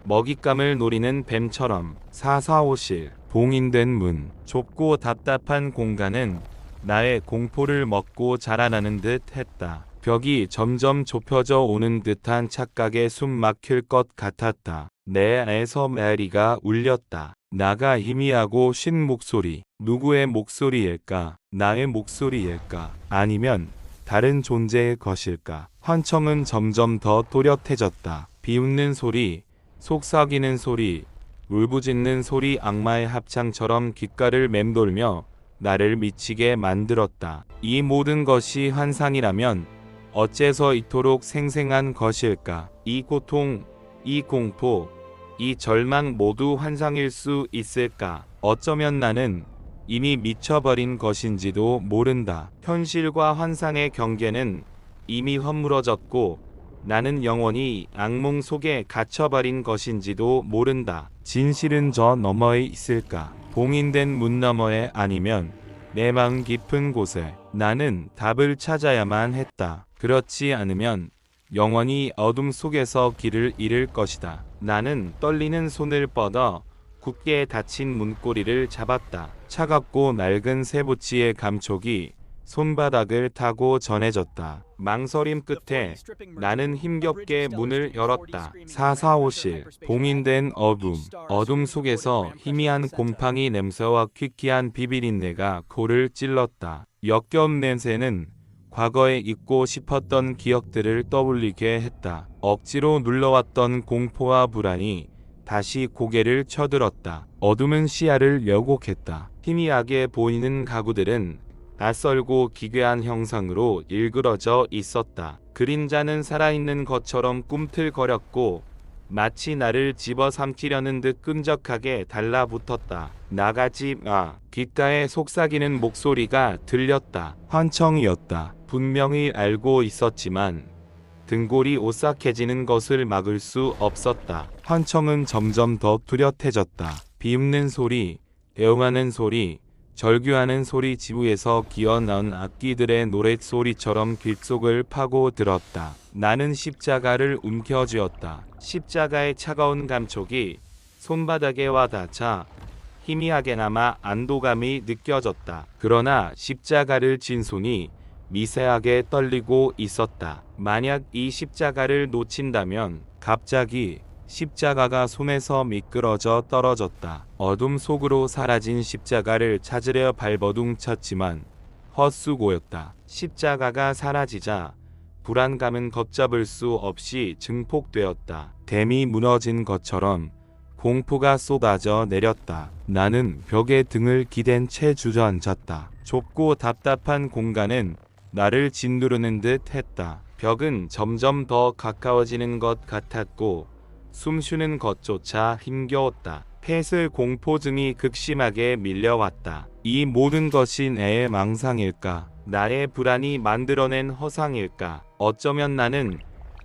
먹잇감을 노리는 뱀처럼. 445실, 봉인된 문, 좁고 답답한 공간은 나의 공포를 먹고 자라나는 듯 했다. 벽이 점점 좁혀져 오는 듯한 착각에 숨 막힐 것 같았다. 내 안에서 메리가 울렸다. 나가 희미하고 쉰 목소리. 누구의 목소리일까? 나의 목소리일까? 아니면 다른 존재의 것일까? 환청은 점점 더 또렷해졌다. 비웃는 소리, 속삭이는 소리, 울부짖는 소리, 악마의 합창처럼 귓가를 맴돌며 나를 미치게 만들었다. 이 모든 것이 환상이라면 어째서 이토록 생생한 것일까? 이 고통, 이 공포, 이 절망 모두 환상일 수 있을까? 어쩌면 나는 이미 미쳐버린 것인지도 모른다. 현실과 환상의 경계는 이미 허물어졌고 나는 영원히 악몽 속에 갇혀버린 것인지도 모른다. 진실은 저 너머에 있을까? 봉인된 문 너머에, 아니면 내 마음 깊은 곳에. 나는 답을 찾아야만 했다. 그렇지 않으면 영원히 어둠 속에서 길을 잃을 것이다. 나는 떨리는 손을 뻗어 굳게 닫힌 문고리를 잡았다. 차갑고 낡은 쇠붙이의 감촉이 손바닥을 타고 전해졌다. 망설임 끝에 나는 힘겹게 문을 열었다. 445실, 봉인된 어둠. 어둠 속에서 희미한 곰팡이 냄새와 퀴퀴한 비비린내가 코를 찔렀다. 역겨운 냄새는 과거에 잊고 싶었던 기억들을 떠올리게 했다. 억지로 눌러왔던 공포와 불안이 다시 고개를 쳐들었다. 어둠은 시야를 왜곡했다. 희미하게 보이는 가구들은 낯설고 기괴한 형상으로 일그러져 있었다. 그림자는 살아있는 것처럼 꿈틀거렸고 마치 나를 집어삼키려는 듯 끈적하게 달라붙었다. 나가지 마. 귓가에 속삭이는 목소리가 들렸다. 환청이었다. 분명히 알고 있었지만 등골이 오싹해지는 것을 막을 수 없었다. 환청은 점점 더 뚜렷해졌다. 비웃는 소리, 애용하는 소리, 절규하는 소리, 지부에서 기어나온 악기들의 노랫소리처럼 귓속을 파고들었다. 나는 십자가를 움켜쥐었다. 십자가의 차가운 감촉이 손바닥에 와닿자 희미하게나마 안도감이 느껴졌다. 그러나 십자가를 쥔 손이 미세하게 떨리고 있었다. 만약 이 십자가를 놓친다면 갑자기 십자가가 손에서 미끄러져 떨어졌다. 어둠 속으로 사라진 십자가를 찾으려 발버둥쳤지만 헛수고였다. 십자가가 사라지자 불안감은 걷잡을 수 없이 증폭되었다. 댐이 무너진 것처럼 공포가 쏟아져 내렸다. 나는 벽에 등을 기댄 채 주저앉았다. 좁고 답답한 공간은 나를 짓누르는 듯 했다. 벽은 점점 더 가까워지는 것 같았고 숨쉬는 것조차 힘겨웠다. 폐슬 공포증이 극심하게 밀려왔다. 이 모든 것이 내의 망상일까? 나의 불안이 만들어낸 허상일까? 어쩌면 나는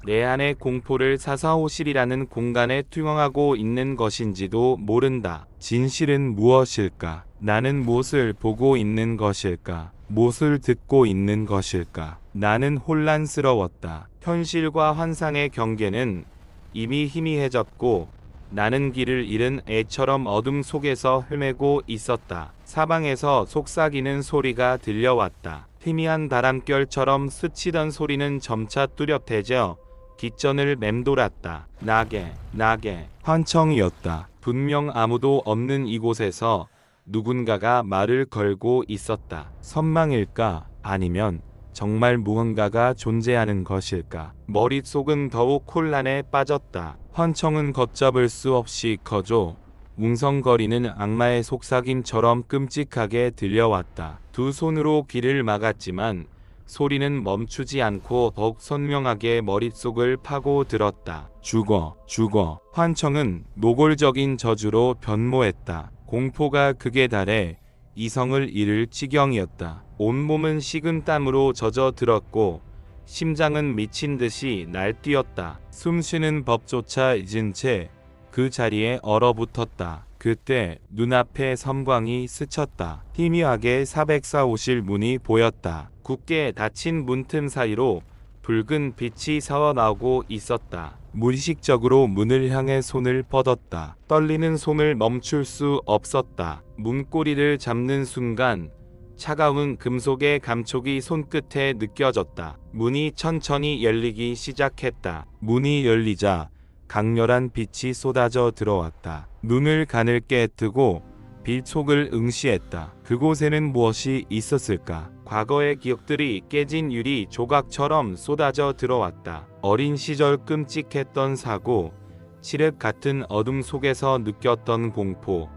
내 안의 공포를 사사오실이라는 공간에 투영하고 있는 것인지도 모른다. 진실은 무엇일까? 나는 무엇을 보고 있는 것일까? 무엇을 듣고 있는 것일까? 나는 혼란스러웠다. 현실과 환상의 경계는 이미 희미해졌고 나는 길을 잃은 애처럼 어둠 속에서 헤매고 있었다. 사방에서 속삭이는 소리가 들려왔다. 희미한 바람결처럼 스치던 소리는 점차 뚜렷해져 깃전을 맴돌았다. 나게 환청이었다. 분명 아무도 없는 이곳에서 누군가가 말을 걸고 있었다. 선망일까? 아니면 정말 무언가가 존재하는 것일까? 머릿속은 더욱 혼란에 빠졌다. 환청은 걷잡을 수 없이 커져 웅성거리는 악마의 속삭임처럼 끔찍하게 들려왔다. 두 손으로 귀를 막았지만 소리는 멈추지 않고 더욱 선명하게 머릿속을 파고들었다. 죽어. 환청은 노골적인 저주로 변모했다. 공포가 극에 달해 이성을 잃을 지경이었다. 온몸은 식은 땀으로 젖어들었고 심장은 미친 듯이 날뛰었다. 숨쉬는 법조차 잊은 채 그 자리에 얼어붙었다. 그때 눈앞에 섬광이 스쳤다. 희미하게 404호실 문이 보였다. 굳게 닫힌 문틈 사이로 붉은 빛이 새어나오고 있었다. 무의식적으로 문을 향해 손을 뻗었다. 떨리는 손을 멈출 수 없었다. 문고리를 잡는 순간 차가운 금속의 감촉이 손끝에 느껴졌다. 문이 천천히 열리기 시작했다. 문이 열리자 강렬한 빛이 쏟아져 들어왔다. 눈을 가늘게 뜨고 빛 속을 응시했다. 그곳에는 무엇이 있었을까? 과거의 기억들이 깨진 유리 조각처럼 쏟아져 들어왔다. 어린 시절 끔찍했던 사고, 칠흑 같은 어둠 속에서 느꼈던 공포,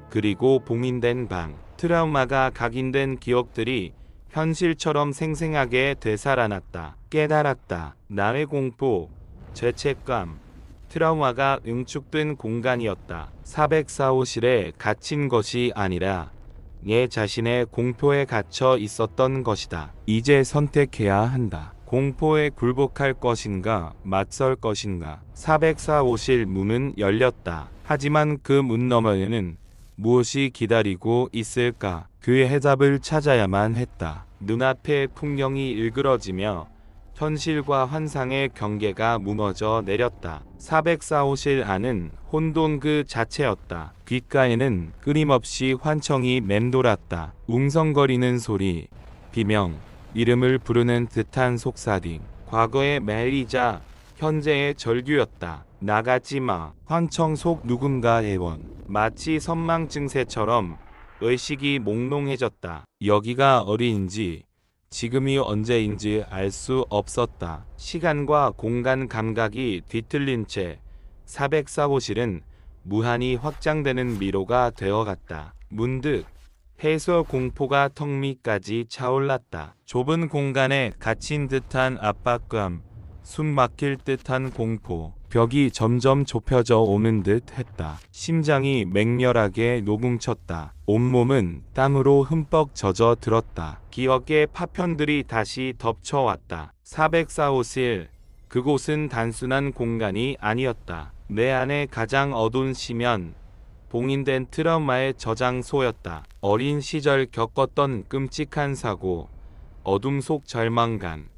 그리고 봉인된 방, 트라우마가 각인된 기억들이 현실처럼 생생하게 되살아났다. 깨달았다. 나의 공포, 죄책감, 트라우마가 응축된 공간이었다. 404호실에 갇힌 것이 아니라 내 자신의 공포에 갇혀 있었던 것이다. 이제 선택해야 한다. 공포에 굴복할 것인가, 맞설 것인가. 404호실 문은 열렸다. 하지만 그 문 너머에는 무엇이 기다리고 있을까? 그의 해답을 찾아야만 했다. 눈앞의 풍경이 일그러지며 현실과 환상의 경계가 무너져 내렸다. 404호실 안은 혼돈 그 자체였다. 귓가에는 끊임없이 환청이 맴돌았다. 웅성거리는 소리, 비명, 이름을 부르는 듯한 속삭임. 과거의 멜이자 현재의 절규였다. 나가지 마. 환청 속 누군가의 원. 마치 선망 증세처럼 의식이 몽롱해졌다. 여기가 어디인지 지금이 언제인지 알 수 없었다. 시간과 공간 감각이 뒤틀린 채 404호실은 무한히 확장되는 미로가 되어갔다. 문득 해소 공포가 턱 밑까지 차올랐다. 좁은 공간에 갇힌 듯한 압박감, 숨 막힐 듯한 공포, 벽이 점점 좁혀져 오는 듯 했다. 심장이 맹렬하게 녹음쳤다. 온몸은 땀으로 흠뻑 젖어 들었다. 기억의 파편들이 다시 덮쳐왔다. 404호실, 그곳은 단순한 공간이 아니었다. 내 안에 가장 어두운 시면, 봉인된 트라우마의 저장소였다. 어린 시절 겪었던 끔찍한 사고, 어둠 속 절망감,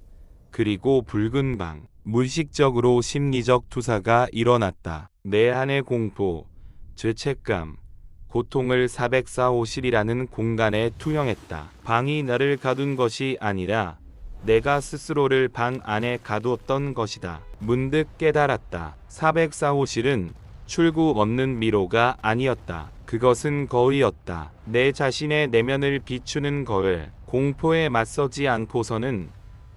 그리고 붉은 방. 무의식적으로 심리적 투사가 일어났다. 내 안의 공포, 죄책감, 고통을 404호실이라는 공간에 투영했다. 방이 나를 가둔 것이 아니라 내가 스스로를 방 안에 가두었던 것이다. 문득 깨달았다. 404호실은 출구 없는 미로가 아니었다. 그것은 거울이었다. 내 자신의 내면을 비추는 거울. 공포에 맞서지 않고서는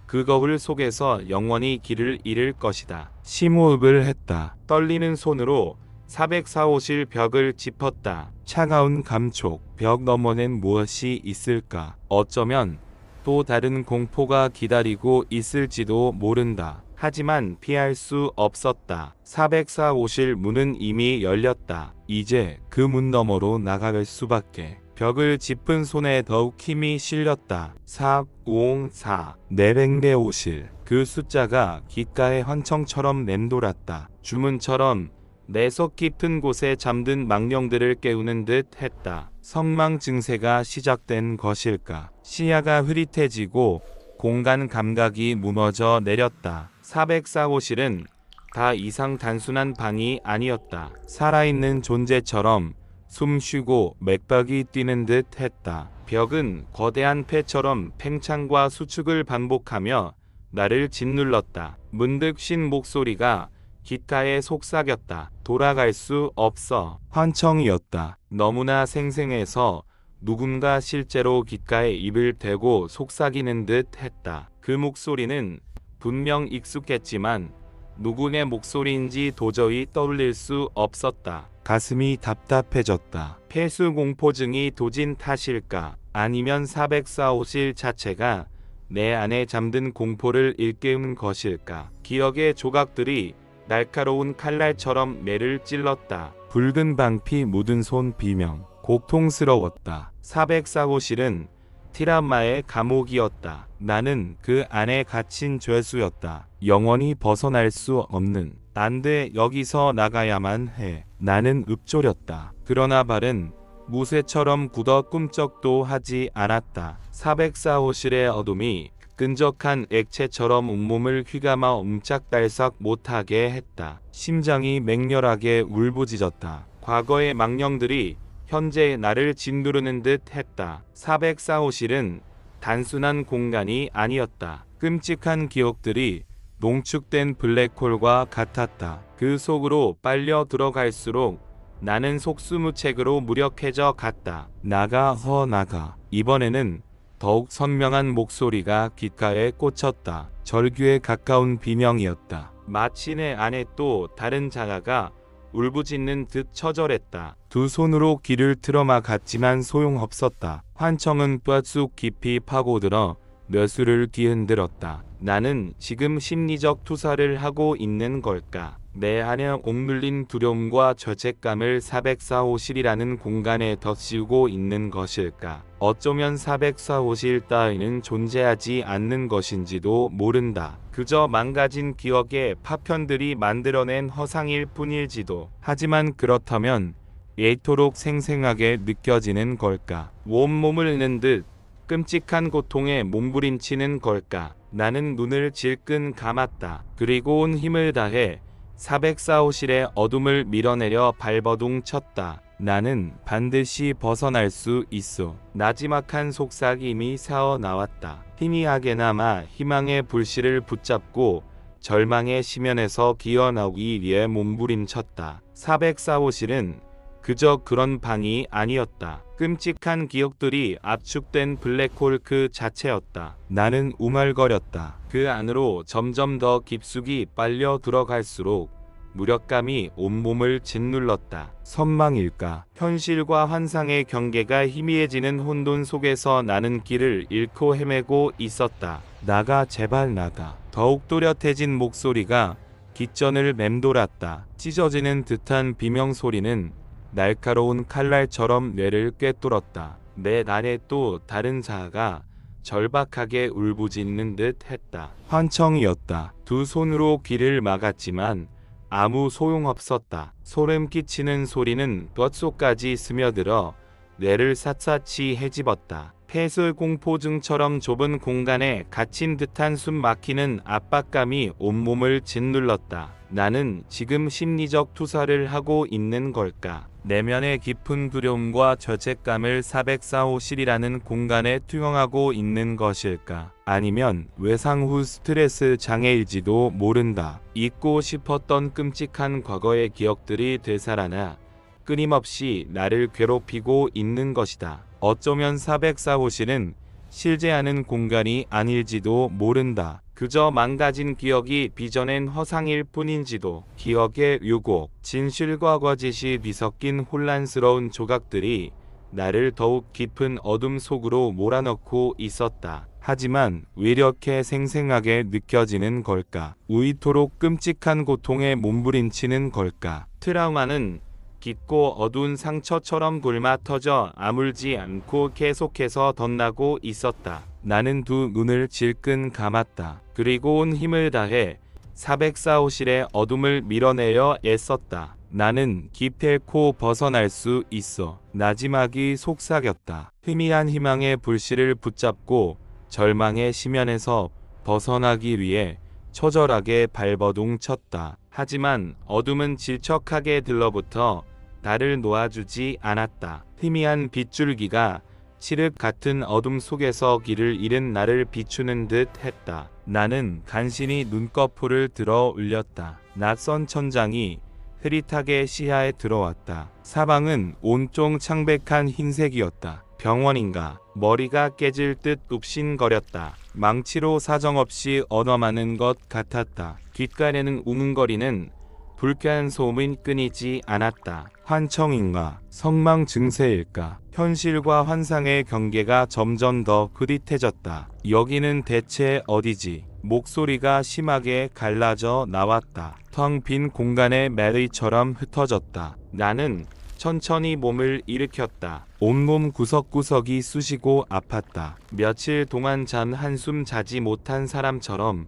그 거울 속에서 영원히 길을 잃을 것이다. 심호흡을 했다. 떨리는 손으로 404호실 벽을 짚었다. 차가운 감촉. 벽 너머는 무엇이 있을까? 어쩌면 또 다른 공포가 기다리고 있을지도 모른다. 하지만 피할 수 없었다. 404호실 문은 이미 열렸다. 이제 그 문 너머로 나갈 수밖에. 벽을 짚은 손에 더욱 힘이 실렸다. 404. 내백내호실. 그 숫자가 귓가에 환청처럼 맴돌았다. 주문처럼 내 속 깊은 곳에 잠든 망령들을 깨우는 듯 했다. 성망 증세가 시작된 것일까? 시야가 흐릿해지고 공간 감각이 무너져 내렸다. 404호실은 다 이상 단순한 방이 아니었다. 살아있는 존재처럼 숨 쉬고 맥박이 뛰는 듯 했다. 벽은 거대한 패처럼 팽창과 수축을 반복하며 나를 짓눌렀다. 문득 쉰 목소리가 귓가에 속삭였다. 돌아갈 수 없어. 환청이었다. 너무나 생생해서 누군가 실제로 귓가에 입을 대고 속삭이는 듯 했다. 그 목소리는 분명 익숙했지만 누구의 목소리인지 도저히 떠올릴 수 없었다. 가슴이 답답해졌다. 폐수공포증이 도진 탓일까? 아니면 404호실 자체가 내 안에 잠든 공포를 일깨운 것일까? 기억의 조각들이 날카로운 칼날처럼 매를 찔렀다. 붉은 방피 묻은 손 비명. 고통스러웠다. 404호실은 티라마의 감옥이었다. 나는 그 안에 갇힌 죄수였다. 영원히 벗어날 수 없는. 안 돼, 여기서 나가야만 해. 나는 읊조렸다. 그러나 발은 무쇠처럼 굳어 꿈쩍도 하지 않았다. 404호실의 어둠이 끈적한 액체처럼 온몸을 휘감아 옴짝달싹 못하게 했다. 심장이 맹렬하게 울부짖었다. 과거의 망령들이 현재의 나를 짓누르는 듯 했다. 404호실은 단순한 공간이 아니었다. 끔찍한 기억들이 농축된 블랙홀과 같았다. 그 속으로 빨려 들어갈수록 나는 속수무책으로 무력해져 갔다. 나가 나가. 이번에는 더욱 선명한 목소리가 귓가에 꽂혔다. 절규에 가까운 비명이었다. 마치 내 안에 또 다른 자아가 울부짖는 듯 처절했다. 두 손으로 귀를 틀어막았지만 소용없었다. 환청은 뼛속 깊이 파고들어 뇌수를 뒤흔들었다. 나는 지금 심리적 투사를 하고 있는 걸까? 내 안에 옥눌린 두려움과 죄책감을 404호실이라는 공간에 덧씌우고 있는 것일까? 어쩌면 404호실 따위는 존재하지 않는 것인지도 모른다. 그저 망가진 기억의 파편들이 만들어낸 허상일 뿐일지도. 하지만 그렇다면 예토록 생생하게 느껴지는 걸까? 온몸을 잃는 듯 끔찍한 고통에 몸부림치는 걸까? 나는 눈을 질끈 감았다. 그리고 온 힘을 다해 404호실의 어둠을 밀어내려 발버둥 쳤다. 나는 반드시 벗어날 수 있어. 나지막한 속삭임이 새어나왔다. 희미하게나마 희망의 불씨를 붙잡고 절망의 심연에서 기어나오기 위해 몸부림쳤다. 404호실은 그저 그런 방이 아니었다. 끔찍한 기억들이 압축된 블랙홀 그 자체였다. 나는 우물거렸다. 그 안으로 점점 더 깊숙이 빨려 들어갈수록 무력감이 온몸을 짓눌렀다. 선망일까? 현실과 환상의 경계가 희미해지는 혼돈 속에서 나는 길을 잃고 헤매고 있었다. 나가, 제발 나가. 더욱 또렷해진 목소리가 깃전을 맴돌았다. 찢어지는 듯한 비명소리는 날카로운 칼날처럼 뇌를 꿰뚫었다. 내 안에 또 다른 자아가 절박하게 울부짖는 듯 했다. 환청이었다. 두 손으로 귀를 막았지만 아무 소용없었다. 소름 끼치는 소리는 뼛속까지 스며들어 뇌를 샅샅이 헤집었다. 폐쇄공포증처럼 좁은 공간에 갇힌 듯한 숨 막히는 압박감이 온몸을 짓눌렀다. 나는 지금 심리적 투사를 하고 있는 걸까? 내면의 깊은 두려움과 죄책감을 404호실이라는 공간에 투영하고 있는 것일까? 아니면 외상 후 스트레스 장애일지도 모른다. 잊고 싶었던 끔찍한 과거의 기억들이 되살아나 끊임없이 나를 괴롭히고 있는 것이다. 어쩌면 404호실은 실제하는 공간이 아닐지도 모른다. 그저 망가진 기억이 빚어낸 허상일 뿐인지도. 기억의 유곡, 진실과 거짓이 뒤섞인 혼란스러운 조각들이 나를 더욱 깊은 어둠 속으로 몰아넣고 있었다. 하지만 왜 이렇게 생생하게 느껴지는 걸까? 우이토록 끔찍한 고통에 몸부림치는 걸까? 트라우마는 깊고 어두운 상처처럼 굶어 터져 아물지 않고 계속해서 덧나고 있었다. 나는 두 눈을 질끈 감았다. 그리고 온 힘을 다해 404호실의 어둠을 밀어내려 애썼다. 나는 기필코 벗어날 수 있어. 나지막이 속삭였다. 희미한 희망의 불씨를 붙잡고 절망의 심연에서 벗어나기 위해 처절하게 발버둥 쳤다. 하지만 어둠은 질척하게 들러붙어 나를 놓아주지 않았다. 희미한 빗줄기가 칠흑 같은 어둠 속에서 길을 잃은 나를 비추는 듯 했다. 나는 간신히 눈꺼풀을 들어 올렸다. 낯선 천장이 흐릿하게 시야에 들어왔다. 사방은 온통 창백한 흰색이었다. 병원인가? 머리가 깨질 듯 욱신거렸다. 망치로 사정없이 얻어맞는 것 같았다. 귓가에는 우문거리는 불쾌한 소음이 끊이지 않았다. 환청인가? 성망 증세일까? 현실과 환상의 경계가 점점 더 흐릿해졌다. 여기는 대체 어디지? 목소리가 심하게 갈라져 나왔다. 텅 빈 공간에 메리처럼 흩어졌다. 나는 천천히 몸을 일으켰다. 온몸 구석구석이 쑤시고 아팠다. 며칠 동안 잠 한숨 자지 못한 사람처럼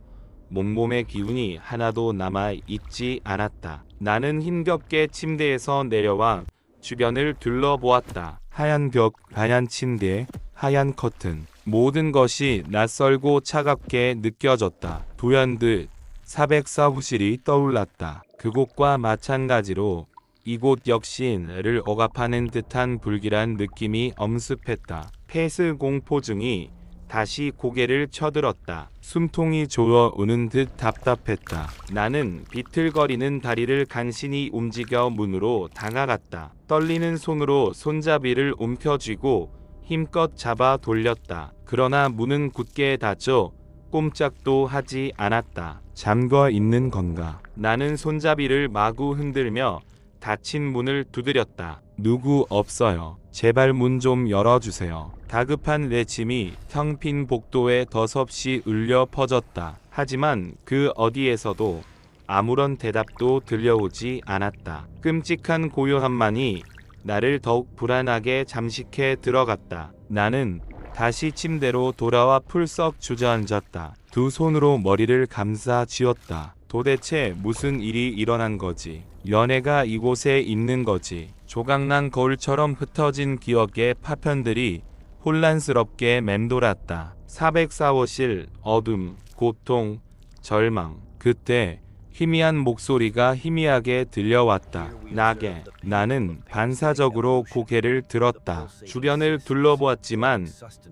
몸몸의 기운이 하나도 남아 있지 않았다. 나는 힘겹게 침대에서 내려와 주변을 둘러보았다. 하얀 벽, 하얀 침대, 하얀 커튼. 모든 것이 낯설고 차갑게 느껴졌다. 돌연듯 404호실이 떠올랐다. 그곳과 마찬가지로 이곳 역시 나를 억압하는 듯한 불길한 느낌이 엄습했다. 폐쇄공포증이 다시 고개를 쳐들었다. 숨통이 조여오는 듯 답답했다. 나는 비틀거리는 다리를 간신히 움직여 문으로 다가갔다. 떨리는 손으로 손잡이를 움켜쥐고 힘껏 잡아 돌렸다. 그러나 문은 굳게 닫혀 꼼짝도 하지 않았다. 잠겨 있는 건가? 나는 손잡이를 마구 흔들며 닫힌 문을 두드렸다. 누구 없어요. 제발 문 좀 열어주세요. 다급한 외침이 텅 빈 복도에 더섭이 울려 퍼졌다. 하지만 그 어디에서도 아무런 대답도 들려오지 않았다. 끔찍한 고요함만이 나를 더욱 불안하게 잠식해 들어갔다. 나는 다시 침대로 돌아와 풀썩 주저앉았다. 두 손으로 머리를 감싸 쥐었다. 도대체 무슨 일이 일어난 거지? 연애가 이곳에 있는 거지. 조각난 거울처럼 흩어진 기억의 파편들이 혼란스럽게 맴돌았다. 404호실, 어둠, 고통, 절망. 그때 희미한 목소리가 희미하게 들려왔다. 나게. 나는 반사적으로 고개를 들었다. 주변을 둘러보았지만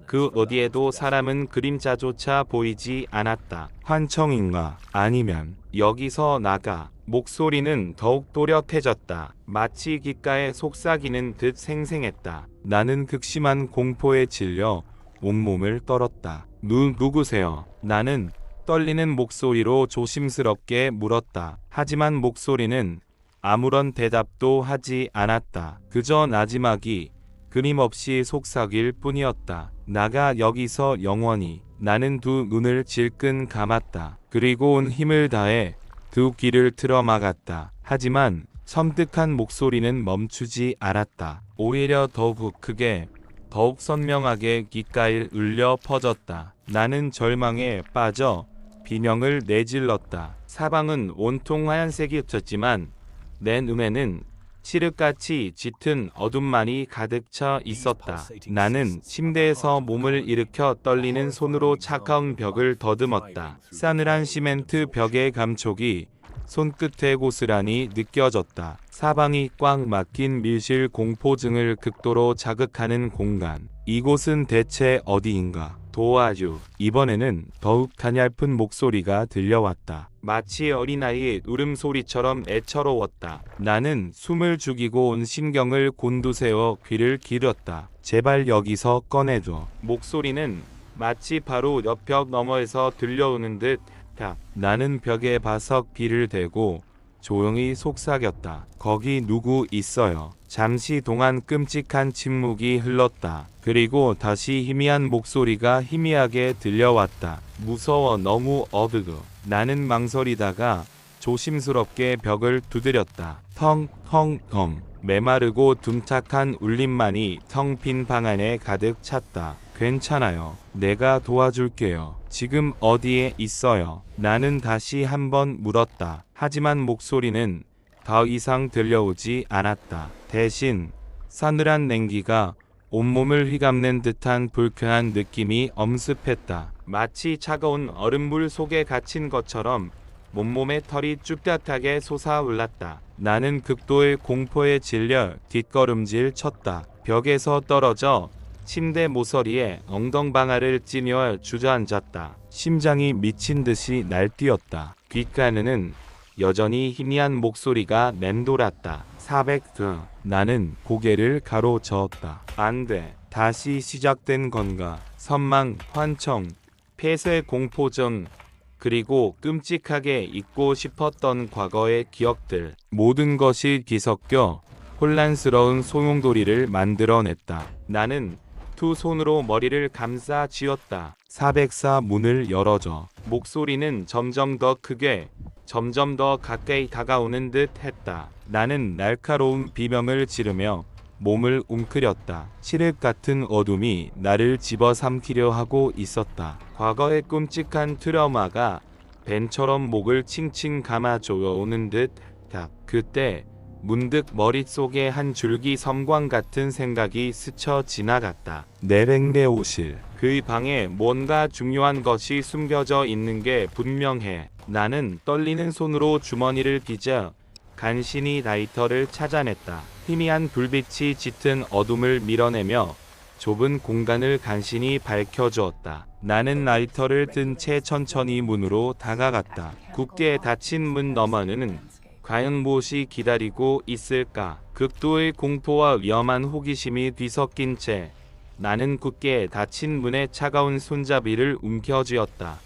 그 어디에도 사람은 그림자조차 보이지 않았다. 환청인가? 아니면 여기서 나가. 목소리는 더욱 또렷해졌다. 마치 귓가에 속삭이는 듯 생생했다. 나는 극심한 공포에 질려 온몸을 떨었다. 누구세요? 나는 떨리는 목소리로 조심스럽게 물었다. 하지만 목소리는 아무런 대답도 하지 않았다. 그저 나지막이 끊임없이 속삭일 뿐이었다. 나가 여기서 영원히. 나는 두 눈을 질끈 감았다. 그리고 온 힘을 다해 두 귀를 틀어 막았다. 하지만 섬뜩한 목소리는 멈추지 않았다. 오히려 더욱 크게, 더욱 선명하게 귓가에 울려 퍼졌다. 나는 절망에 빠져 비명을 내질렀다. 사방은 온통 하얀색이 쳤지만 내 눈에는 칠흑같이 짙은 어둠만이 가득 차 있었다. 나는 침대에서 몸을 일으켜 떨리는 손으로 차가운 벽을 더듬었다. 싸늘한 시멘트 벽의 감촉이 손끝에 고스란히 느껴졌다. 사방이 꽉 막힌 밀실 공포증을 극도로 자극하는 공간. 이곳은 대체 어디인가? 도와줘. 이번에는 더욱 가냘픈 목소리가 들려왔다. 마치 어린아이의 울음소리처럼 애처로웠다. 나는 숨을 죽이고 온 신경을 곤두세워 귀를 기울였다. 제발 여기서 꺼내줘. 목소리는 마치 바로 옆 벽 너머에서 들려오는 듯 했다. 나는 벽에 바석 귀를 대고 조용히 속삭였다. 거기 누구 있어요? 잠시 동안 끔찍한 침묵이 흘렀다. 그리고 다시 희미한 목소리가 희미하게 들려왔다. 무서워, 너무 어두워. 나는 망설이다가 조심스럽게 벽을 두드렸다. 텅텅텅. 메마르고 둔탁한 울림만이 텅 빈 방 안에 가득 찼다. 괜찮아요. 내가 도와줄게요. 지금 어디에 있어요? 나는 다시 한번 물었다. 하지만 목소리는 더 이상 들려오지 않았다. 대신 싸늘한 냉기가 온몸을 휘감는 듯한 불쾌한 느낌이 엄습했다. 마치 차가운 얼음물 속에 갇힌 것처럼 몸몸의 털이 쭈뼛하게 솟아올랐다. 나는 극도의 공포에 질려 뒷걸음질 쳤다. 벽에서 떨어져 침대 모서리에 엉덩방아를 찌며 주저앉았다. 심장이 미친 듯이 날뛰었다. 귓가에는 여전히 희미한 목소리가 맴돌았다. 400등. 나는 고개를 가로저었다. 안 돼. 다시 시작된 건가? 선망, 환청, 폐쇄 공포증, 그리고 끔찍하게 잊고 싶었던 과거의 기억들. 모든 것이 뒤섞여 혼란스러운 소용돌이를 만들어냈다. 나는 두 손으로 머리를 감싸 쥐었다. 404 문을 열어줘. 목소리는 점점 더 크게, 점점 더 가까이 다가오는 듯 했다. 나는 날카로운 비명을 지르며 몸을 웅크렸다. 칠흑 같은 어둠이 나를 집어삼키려 하고 있었다. 과거의 끔찍한 트라우마가 뱀처럼 목을 칭칭 감아 조여오는 듯 했다. 그때 문득 머릿속에 한 줄기 섬광 같은 생각이 스쳐 지나갔다. 내백내오실. 그 방에 뭔가 중요한 것이 숨겨져 있는 게 분명해. 나는 떨리는 손으로 주머니를 뒤져 간신히 라이터를 찾아냈다. 희미한 불빛이 짙은 어둠을 밀어내며 좁은 공간을 간신히 밝혀주었다. 나는 라이터를 든 채 천천히 문으로 다가갔다. 굳게 닫힌 문 너머는 과연 무엇이 기다리고 있을까? 극도의 공포와 위험한 호기심이 뒤섞인 채 나는 굳게 닫힌 문에 차가운 손잡이를 움켜쥐었다.